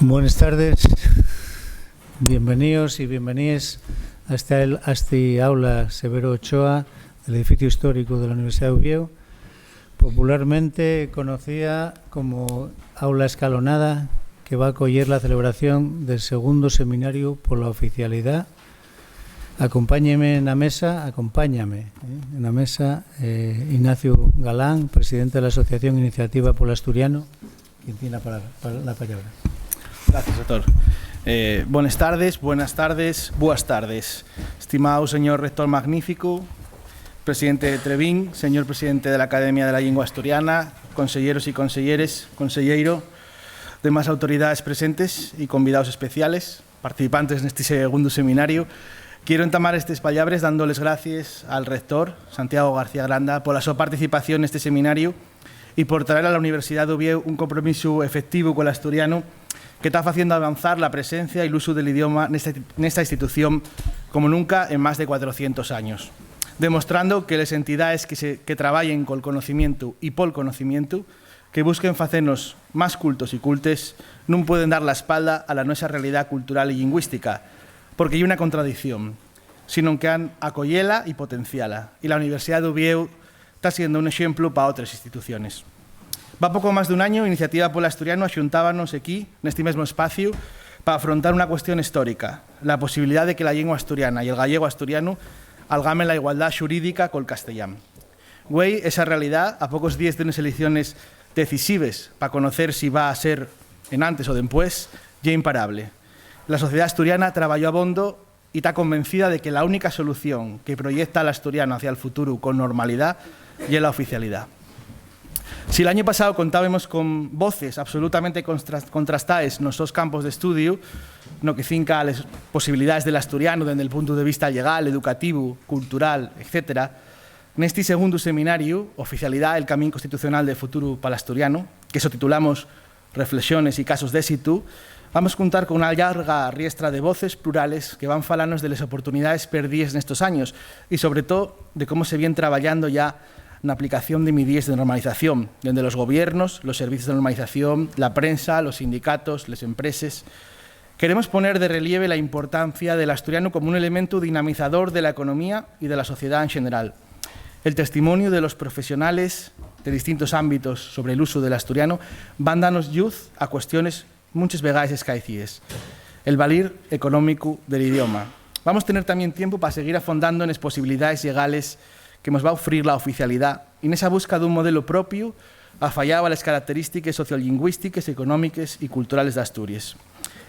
Buenas tardes, bienvenidos y bienvenidas a este aula Severo Ochoa del edificio histórico de la Universidad de Oviedo, popularmente conocida como aula escalonada, que va a acoger la celebración del segundo seminario por la oficialidad. Acompáñame en la mesa, Ignacio Galán, presidente de la Asociación Iniciativa Polo Asturiano, quien tiene la palabra. Gracias, doctor. Buenas tardes, boas tardes. Estimado señor rector magnífico, presidente de Trevín, señor presidente de la Academia de la Lengua Asturiana, conselleros y conselleres, consellero, demás autoridades presentes y convidados especiales, participantes en este segundo seminario. Quiero entamar estes palabras dándoles gracias al rector, Santiago García Granda, por la su participación en este seminario y por traer a la Universidad de Oviedo un compromiso efectivo con el asturiano que está haciendo avanzar la presencia y el uso del idioma en esta institución como nunca en más de 400 años, demostrando que las entidades que trabajen con el conocimiento y por el conocimiento, que busquen hacernos más cultos y cultes, no pueden dar la espalda a la nuestra realidad cultural y lingüística, porque hay una contradicción, sino que han acollela y potenciala, y la Universidad de Oviedo está siendo un ejemplo para otras instituciones. Va poco más de un año, Iniciativa Polo Asturiano axuntábanos aquí, neste mesmo espacio, para afrontar una cuestión histórica, la posibilidad de que la lengua asturiana y el gallego asturiano algamen la igualdad xurídica col castellán. Güey, esa realidad, a pocos días de unas elecciones decisivas para conocer si va a ser en antes o después, ya imparable. La sociedad asturiana trabajó a bondo y está convencida de que la única solución que proyecta al asturiano hacia el futuro con normalidad es la oficialidad. Si el año pasado contábamos con voces absolutamente contrastadas en nuestros campos de estudio, no que cinca las posibilidades del asturiano desde el punto de vista legal, educativo, cultural, etc., en este segundo seminario, Oficialidad, el camino constitucional del futuro para el asturiano, que eso titulamos Reflexiones y casos de éxito, vamos a contar con una larga riestra de voces plurales que van a falarnos de las oportunidades perdidas en estos años y, sobre todo, de cómo se viene trabajando ya en la aplicación de medidas de normalización, donde los gobiernos, los servicios de normalización, la prensa, los sindicatos, las empresas. Queremos poner de relieve la importancia del asturiano como un elemento dinamizador de la economía y de la sociedad en general. El testimonio de los profesionales de distintos ámbitos sobre el uso del asturiano van a darnos luz a cuestiones muchas veces escaecidas. El valor económico del idioma. Vamos a tener también tiempo para seguir afondando en las posibilidades legales que nos va a ofrecer la oficialidad y en esa búsqueda de un modelo propio afallado a las características sociolingüísticas, económicas y culturales de Asturias.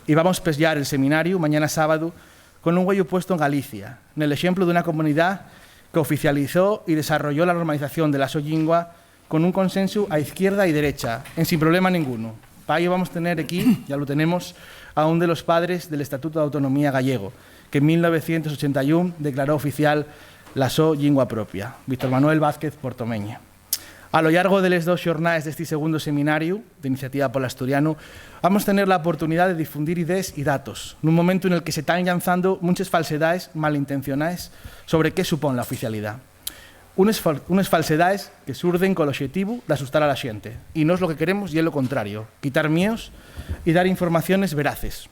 Y vamos a empezar el seminario mañana sábado con un huello puesto en Galicia, en el ejemplo de una comunidad que oficializó y desarrolló la normalización de la su lengua con un consenso a izquierda y derecha, sin problema ninguno. Para ello vamos a tener aquí, ya lo tenemos, a uno de los padres del Estatuto de Autonomía gallego, que en 1981 declaró oficial la so lingua propia, Víctor Manuel Vázquez Portomeña. A lo largo de las dos jornadas de este segundo seminario de Iniciativa Polo Asturiano, vamos a tener la oportunidad de difundir ideas y datos, en un momento en el que se están lanzando muchas falsedades malintencionadas sobre qué supone la oficialidad. Unas falsedades que surden con el objetivo de asustar a la gente, y no es lo que queremos y es lo contrario, quitar miedos y dar informaciones veraces.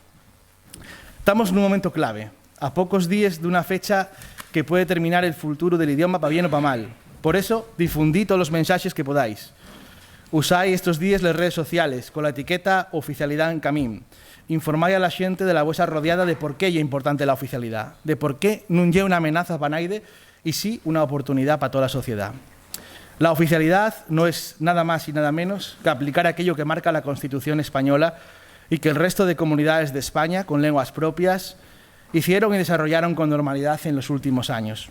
Estamos en un momento clave, a pocos días de una fecha que puede determinar el futuro del idioma para bien o para mal. Por eso, difundid todos los mensajes que podáis. Usáis estos días las redes sociales con la etiqueta Oficialidad en Camín. Informáis a la gente de la vuestra rodeada de por qué es importante la oficialidad, de por qué no es una amenaza para nadie y sí una oportunidad para toda la sociedad. La oficialidad no es nada más y nada menos que aplicar aquello que marca la Constitución española y que el resto de comunidades de España, con lenguas propias, hicieron y desarrollaron con normalidad en los últimos años.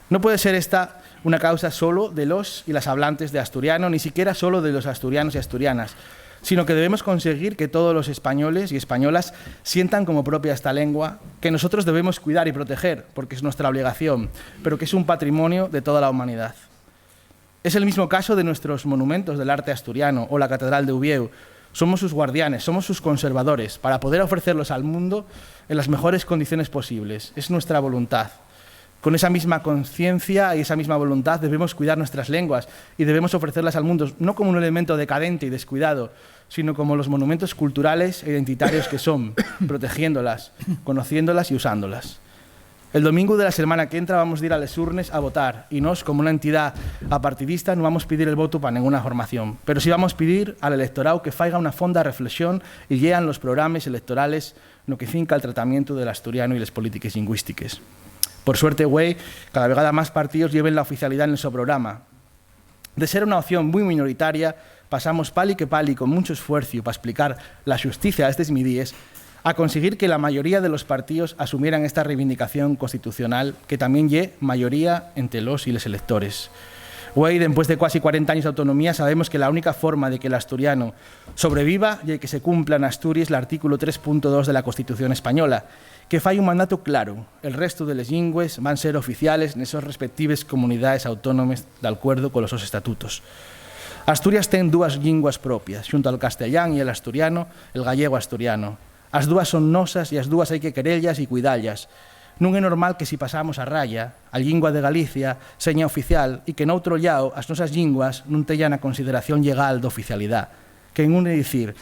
No puede ser esta una causa solo de los y las hablantes de asturiano, ni siquiera solo de los asturianos y asturianas, sino que debemos conseguir que todos los españoles y españolas sientan como propia esta lengua, que nosotros debemos cuidar y proteger, porque es nuestra obligación, pero que es un patrimonio de toda la humanidad. Es el mismo caso de nuestros monumentos del arte asturiano o la Catedral de Oviedo. Somos sus guardianes, somos sus conservadores, para poder ofrecerlos al mundo en las mejores condiciones posibles. Es nuestra voluntad. Con esa misma conciencia y esa misma voluntad debemos cuidar nuestras lenguas y debemos ofrecerlas al mundo, no como un elemento decadente y descuidado, sino como los monumentos culturales e identitarios que son, protegiéndolas, conociéndolas y usándolas. El domingo de la semana que entra vamos a ir a les urnes a votar y nos, como una entidad apartidista, no vamos a pedir el voto para ninguna formación, pero sí vamos a pedir al electorado que faiga una fonda reflexión y llean los programas electorales no que finca el tratamiento del asturiano y las políticas lingüísticas. Por suerte, güey, cada vegada más partidos lleven la oficialidad en su programa. De ser una opción muy minoritaria, pasamos pali que pali con mucho esfuerzo para explicar la justicia a estos midíes, a conseguir que la mayoría de los partidos asumieran esta reivindicación constitucional, que también lle mayoría entre los y los electores. Güey, después de casi 40 años de autonomía, sabemos que la única forma de que el asturiano sobreviva y que se cumpla en Asturias el artículo 3.2 de la Constitución española, que fai un mandato claro. El resto de les lingües van a ser oficiales en esas respectivas comunidades autónomas de acuerdo con los estatutos. Asturias ten dúas linguas propias, xunto al castellán e el asturiano, el gallego asturiano. As dúas son nosas e as dúas hai que querellas e cuidallas. Non é normal que si pasamos a raya, a lingua de Galicia seña oficial e que noutro llao as nosas linguas non teñan a consideración legal de oficialidade, que en un é dicir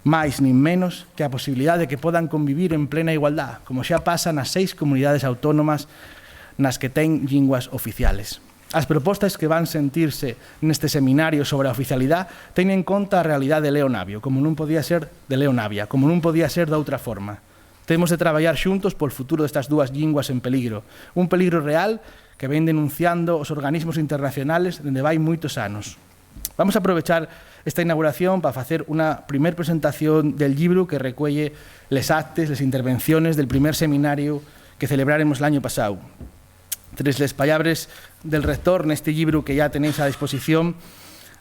máis nin menos que a posibilidade de que podan convivir en plena igualdad, como xa pasa nas 6 comunidades autónomas nas que ten linguas oficiales. As propostas que van sentirse neste seminario sobre a oficialidade teñen en conta a realidade de Leo Navio, como non podía ser de Leo Navia, como non podía ser de outra forma. Temos de traballar xuntos por futuro destas dúas linguas en peligro, un peligro real que ven denunciando os organismos internacionales dende vai moitos anos. Vamos a aprovechar esta inauguración para facer unha primer presentación del libro que recuelle les actes, les intervenciones del primer seminario que celebraremos el año pasado. Tres les palabras del rector neste libro que ya tenéis a disposición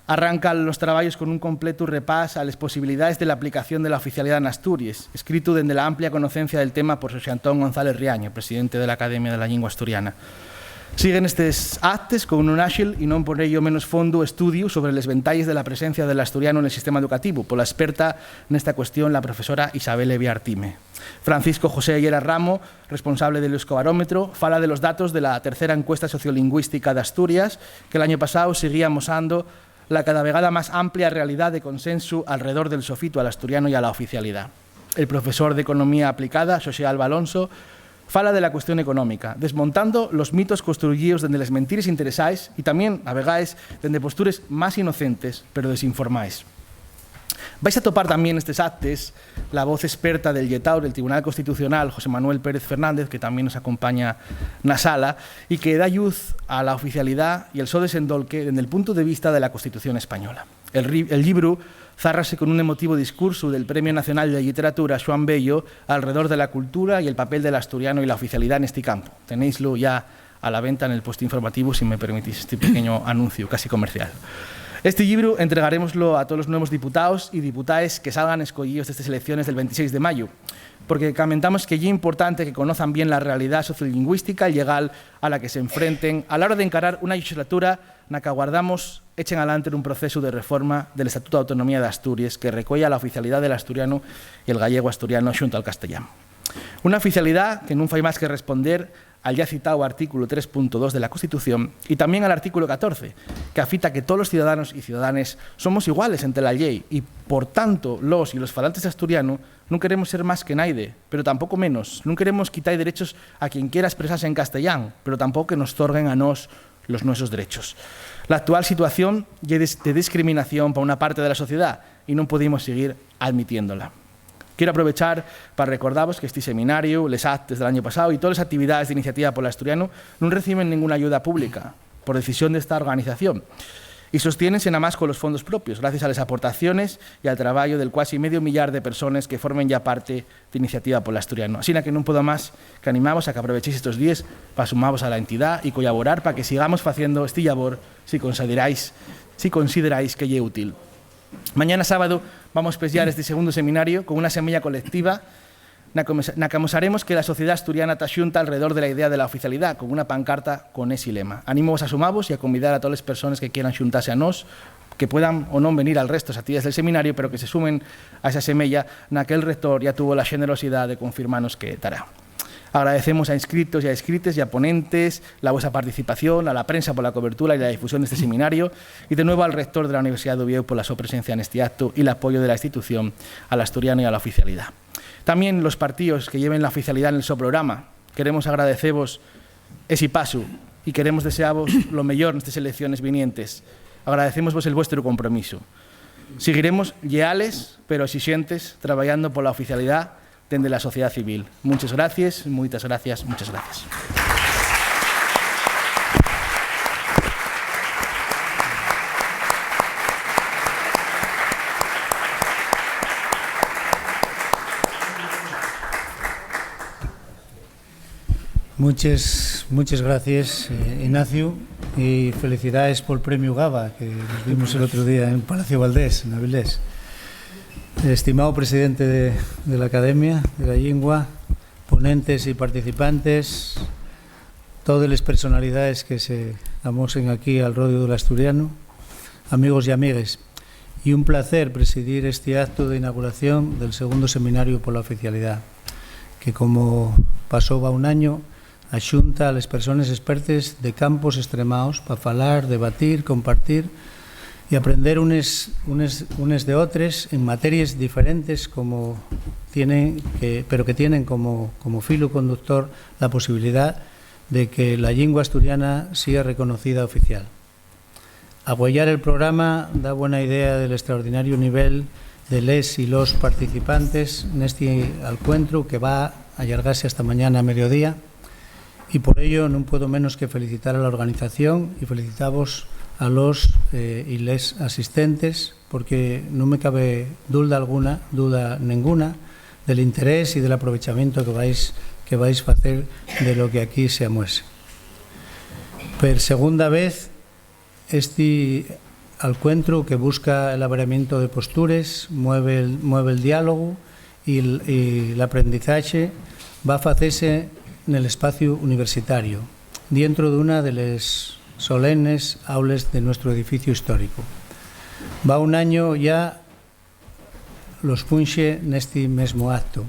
arrancan los traballos con un completo repás a las posibilidades de la aplicación de la oficialidad en Asturias, escrito desde la amplia conocencia del tema por José Antón González Riaño, presidente de la Academia de la Lingua Asturiana. Siguen estes actes con un áxil e non por ello menos fondo estudio sobre les ventalles de la presencia del asturiano en el sistema educativo, pola experta nesta cuestión la profesora Isabel Evia Artime. Francisco José Ayera Ramo, responsable del Euskobarómetro, fala de los datos de la tercera encuesta sociolingüística de Asturias, que el año pasado seguía amosando la cada vegada más amplia realidad de consenso alrededor del sofito al asturiano y a la oficialidad. El profesor de Economía Aplicada, Xosé Alba Alonso, fala de la cuestión económica, desmontando los mitos construidos desde les mentires interesais y también, a vegaes, desde postures más inocentes, pero desinformais. Vais a topar también estes actes la voz experta del Yetau del Tribunal Constitucional, José Manuel Pérez Fernández, que también nos acompaña na sala, y que da luz a la oficialidad y el so desendolque desde el punto de vista de la Constitución española. El libro zárrase con un emotivo discurso del Premio Nacional de Literatura Xoán Bello alrededor de la cultura y el papel del asturiano y la oficialidad en este campo. Tenéislo ya a la venta en el puesto informativo, si me permitís este pequeño anuncio casi comercial. Este libro entregaremoslo a todos los nuevos diputados y diputadas que salgan escollidos de estas elecciones del 26 de mayo, porque comentamos que es importante que conozcan bien la realidad sociolingüística y legal a la que se enfrenten a la hora de encarar una legislatura na que aguardamos echen adelante un proceso de reforma del Estatuto de Autonomía de Asturias que recuella la oficialidad del asturiano y el gallego asturiano xunto al castellano. Una oficialidad que non fai máis que responder al ya citado artículo 3.2 de la Constitución y también al artículo 14, que afita que todos los ciudadanos y ciudadanas somos iguales ante la ley y, por tanto, los y los falantes asturianos non queremos ser máis que naide, pero tampoco menos. Non queremos quitar derechos a quien quiera expresarse en castellán, pero tampoco que nos torguen a nos los nuestros derechos. La actual situación es de discriminación para una parte de la sociedad y non podemos seguir admitiéndola. Quiero aprovechar para recordaros que este seminario, les actes del año pasado y todas las actividades de iniciativa por el asturiano no reciben ninguna ayuda pública por decisión de esta organización y sostiénense nada más con los fondos propios, gracias a las aportaciones y al trabajo del casi medio millar de personas que formen ya parte de iniciativa por el asturiano. Así que non puedo más que animaros a que aprovechéis estos días para sumaros a la entidad y colaborar para que sigamos haciendo este labor si consideráis que es útil. Mañana sábado vamos a especiar este segundo seminario con una semilla colectiva na que amosaremos que la sociedad asturiana está xunta alrededor de la idea de la oficialidad con una pancarta con ese lema. Animos a sumavos y a convidar a todas las personas que quieran xuntarse a nos, que puedan o non venir al resto de las actividades del seminario, pero que se sumen a esa semilla na que el rector ya tuvo la generosidad de confirmarnos que estará. Agradecemos a inscritos y a inscrites y a ponentes la vuestra participación, a la prensa por la cobertura y la difusión de este seminario y de nuevo al rector de la Universidad de Oviedo por la su presencia en este acto y el apoyo de la institución al asturiano y a la oficialidad. También los partidos que lleven la oficialidad en el seu programa. Queremos agradeceros ese paso y queremos desearos lo mejor en estas elecciones vinientes. Agradecemos el vuestro compromiso. Seguiremos leales pero exigentes trabajando por la oficialidad desde la sociedad civil. Muchas gracias, muchas gracias, muchas gracias. Muchas gracias, Ignacio, y felicidades por el premio GABA que nos vimos el otro día en Palacio Valdés, en Avilés. Estimado presidente de la Academia de la Lengua, ponentes y participantes, todas las personalidades que se amosen aquí al rodio del asturiano, amigos y amigas, y un placer presidir este acto de inauguración del segundo seminario por la oficialidad, que como pasó va un año, axunta a las personas expertas de campos extremados para falar, debatir, compartir y aprender unes de otros en materias diferentes pero que tienen como filo conductor la posibilidad de que la lengua asturiana sea reconocida oficial. Apoyar el programa da buena idea del extraordinario nivel de les y los participantes en este encuentro que va a allargarse hasta mañana a mediodía, y por ello no puedo menos que felicitar a la organización y felicitamos a los y les asistentes, porque no me cabe duda ninguna del interés y del aprovechamiento que vais a hacer de lo que aquí se amuese. Por segunda vez, este encuentro que busca el abramiento de posturas, mueve el diálogo y el aprendizaje va a hacerse en el espacio universitario, dentro de una de las solemnes aulas de nuestro edificio histórico. Va un año ya los punxe neste mesmo acto,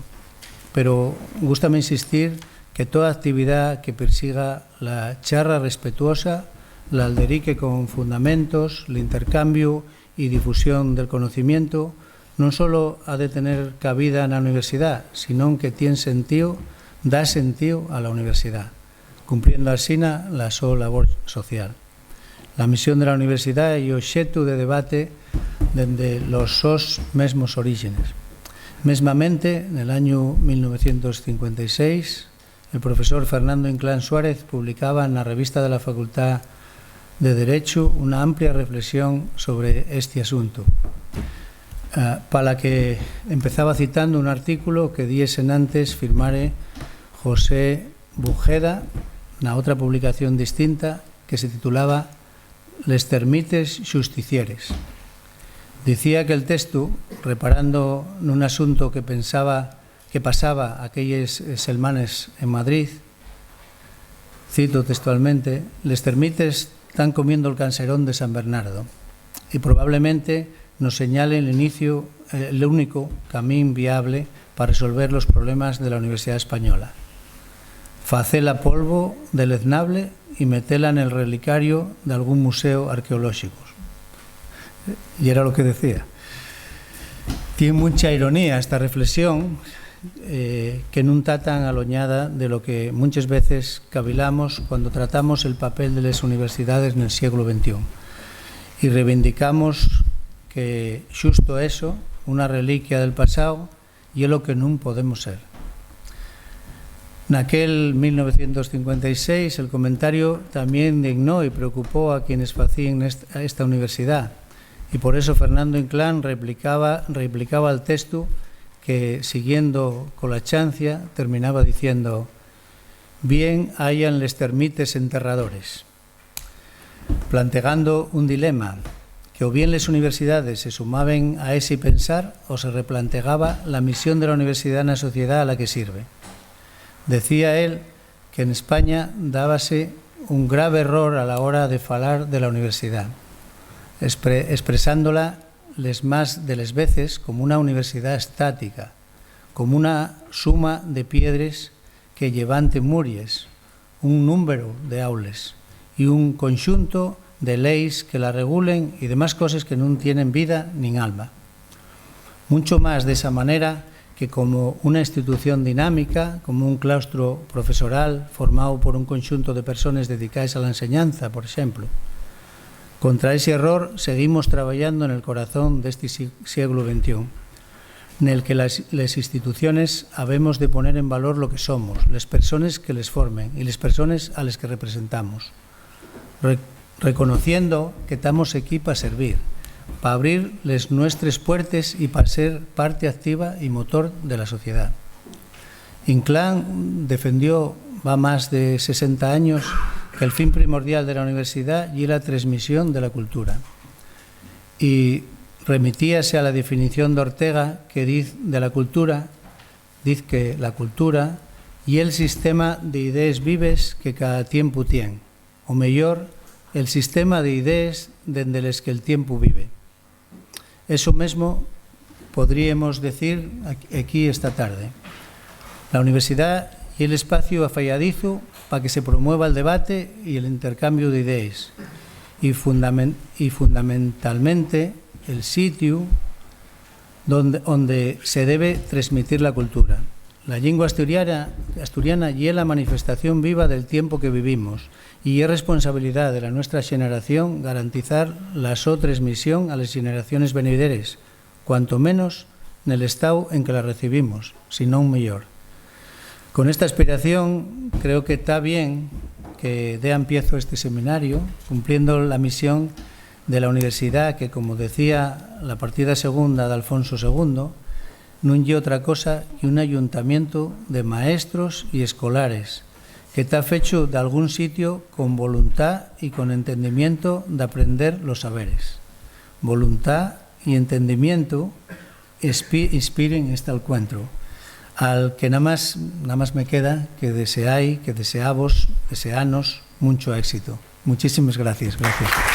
pero gústame insistir que toda actividad que persiga la charla respetuosa, la alderique con fundamentos, el intercambio y difusión del conocimiento, non solo ha de tener cabida na universidad, sino que tiene sentido, da sentido a la universidad, cumpliendo así la súa labor social. La misión de la universidad é o obxecto de debate dende los sos mesmos orígenes. Mesmamente, en el año 1956, el profesor Fernando Inclán Suárez publicaba en la revista de la Facultad de Derecho una amplia reflexión sobre este asunto, para la que empezaba citando un artículo que días antes firmare José Bujeda, na otra publicación distinta que se titulaba Les termites justicieres. Dicía que el texto, reparando nun asunto que pasaba aquellas semanas en Madrid, cito textualmente, les termites están comiendo el canserón de San Bernardo y probablemente nos señale el único camino viable para resolver los problemas de la Universidad Española. Facela polvo deleznable y metela en el relicario de algún museo arqueológico. Y era lo que decía. Tiene mucha ironía esta reflexión, que no está tan aloñada de lo que muchas veces cavilamos cuando tratamos el papel de las universidades en el siglo XXI. Y reivindicamos que justo eso, una reliquia del pasado, y es lo que no podemos ser. En aquel 1956 el comentario también indignó y preocupó a quienes hacían esta universidad, y por eso Fernando Inclán replicaba al texto que, siguiendo con la chancia, terminaba diciendo: bien hayan les termites enterradores, planteando un dilema, que o bien las universidades se sumaban a ese pensar o se replanteaba la misión de la universidad en la sociedad a la que sirve. Decía él que en España dábase un grave error a la hora de falar de la universidad, expresándola les más de les veces como una universidad estática, como una suma de piedras que llevante Muries, un número de aules y un conxunto de leis que la regulen y demás cosas que non tienen vida nin alma. Mucho más de esa manera que como una institución dinámica, como un claustro profesoral formado por un conxunto de personas dedicadas a la enseñanza, por ejemplo. Contra ese error seguimos trabajando en el corazón de este siglo XXI, en el que las instituciones habemos de poner en valor lo que somos, las personas que les formen y las personas a las que representamos, reconociendo que estamos aquí para servir, para abrir les nuestras puertas y para ser parte activa y motor de la sociedad. Inclán defendió, va más de 60 años, que el fin primordial de la universidad y la transmisión de la cultura. Y remitíase a la definición de Ortega que dice de la cultura, dice que la cultura y el sistema de ideas vives que cada tiempo tiene, o mejor, el sistema de ideas dende les que el tiempo vive. Eso mismo podríamos decir aquí esta tarde. La universidad y el espacio afalladizo para que se promueva el debate y el intercambio de ideas y fundamentalmente el sitio donde se debe transmitir la cultura. La lengua asturiana y es la manifestación viva del tiempo que vivimos y es responsabilidad de la nuestra generación garantizar la so transmisión a las generaciones venideras, cuanto menos en el estado en que la recibimos, sino un mejor. Con esta aspiración creo que está bien que dé empiezo este seminario, cumpliendo la misión de la universidad que, como decía la partida segunda de Alfonso II, non lle otra cosa que un ayuntamiento de maestros y escolares que está fecho de algún sitio con voluntad y con entendimiento de aprender los saberes. Voluntad y entendimiento inspiren este encuentro, al que nada más me queda que deseáis, que deseamos mucho éxito. Muchísimas gracias. Gracias.